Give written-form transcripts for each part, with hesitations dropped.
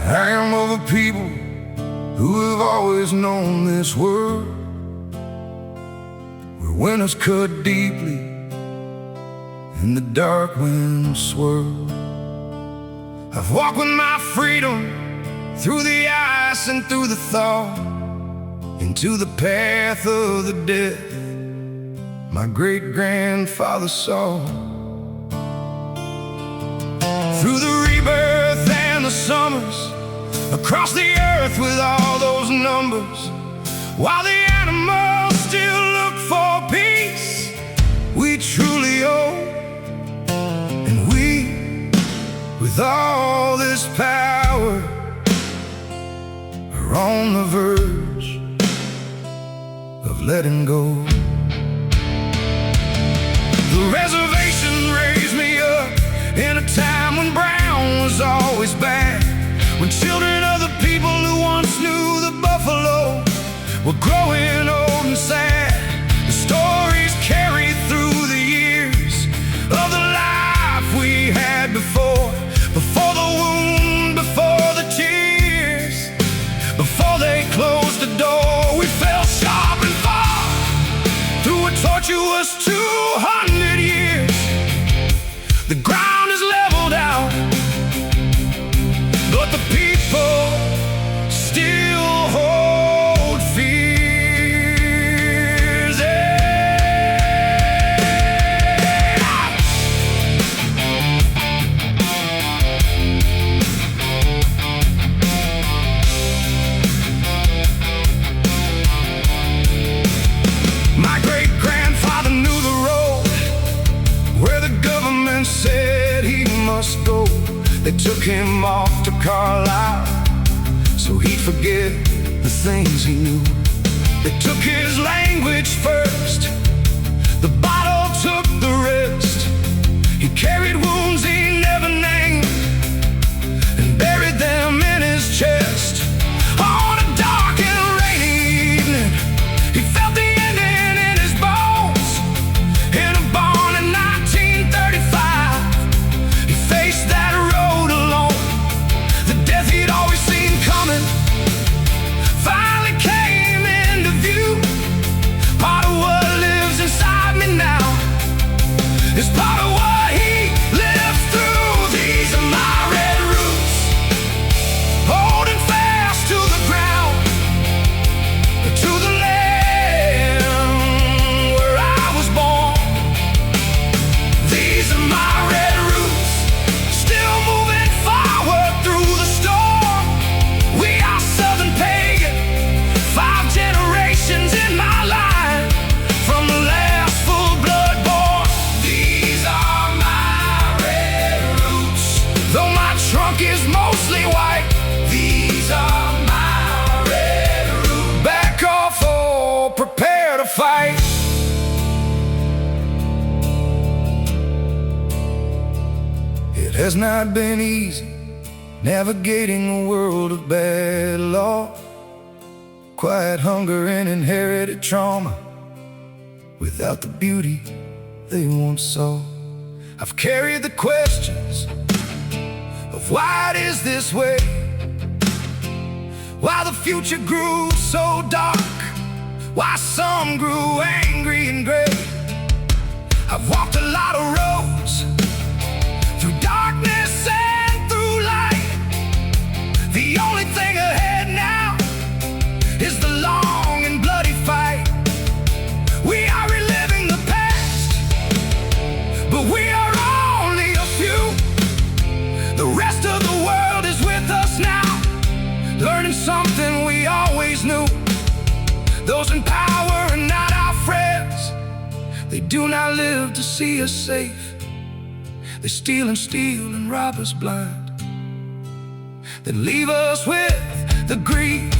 I am of a people who have always known this world, where winters cut deeply and the dark winds swirl. I've walked with my freedom through the ice and through the thaw, into the path of the death my great-grandfather saw. Through the rebirth and the summers, across the earth with all those numbers, while the animals still look for peace, we truly owe. And we, with all this power, are on the verge of letting go. The reservation raised me up in a time when brown was always bad, when children of the people who once knew the buffalo were growing old and sad. The stories carried through the years of the life we had before the wound, before the tears, before they closed the door. We fell sharp and far through a tortuous 200 years. The ground is leveled out, but the people still hold fears. My great-grandfather knew the road where the government said he must go. They took him off to Carlisle so he'd forget the things he knew. They took his language first, the bottle took the rest. He carried wounds he never named and buried them in his chest. On a dark and rainy evening, he felt the ending in his bones. In a barn in 1935, he faced that road alone. The death he'd always seen coming finally came into view. Part of what lives inside me now is part of what he lived through. These are my red roots, holding fast to the ground, to the land where I was born. These are my red roots, still moving forward through the storm. We are Southern pagan, 5 generations in my line, from the last full-blood born. These are my red roots, though my trunk is mostly white. These are my red roots. Back off or prepare to fight. It has not been easy navigating a world of bad law, quiet hunger and inherited trauma, without the beauty they once saw. I've carried the questions of why it is this way, why the future grew so dark, why some grew angry and gray. I've walked a lot of roads, through darkness and through light. The only thing ahead now is the long and bloody fight. We are reliving the past, but we are only a few. The rest of the world is with us now, learning something we always knew. Those in power are not our friends. They do not live to see us safe. They steal and steal and rob us blind, then leave us with the grief.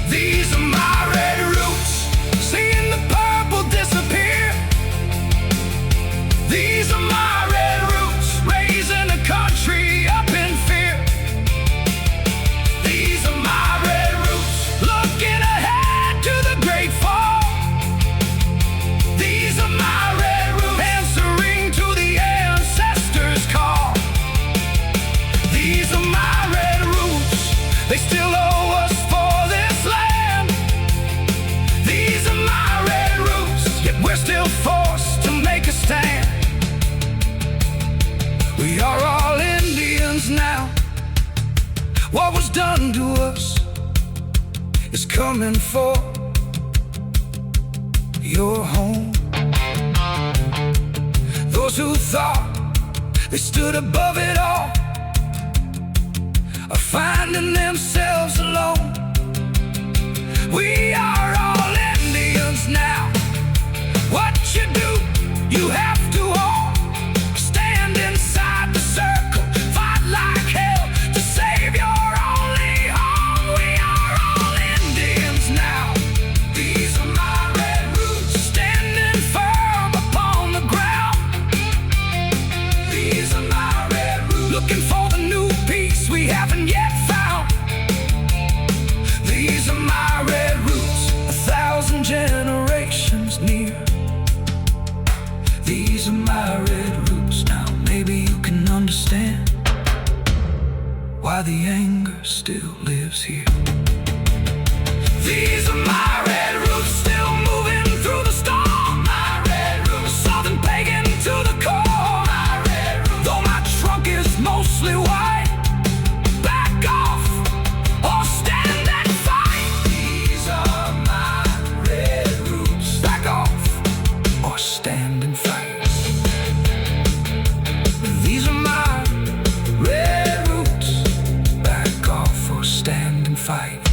These are my red roots, seeing the purple disappear. These are my red roots, raising a country up in fear. These are my red roots, looking ahead to the great fall. These are my red roots, answering to the ancestors' call. These are my red roots, What was done to us is coming for your home. Those who thought they stood above it all are finding themselves alone. We are all Indians now. What you do, you have to all stand inside the circle, fight like hell to save your only home. We are all Indians now. These are my red roots, standing firm upon the ground. These are my red roots, looking for the new peace we haven't yet found. These are my red roots, 1,000 generations near. These are my red roots. Now maybe you can understand why the anger still lives here. These are my red roots, still moving through the storm. My red roots, southern pagan to the core. My red roots, though my trunk is mostly white, back off or stand and fight. These are my red roots, back off or stand and fight. These are my red roots, back off or stand and fight.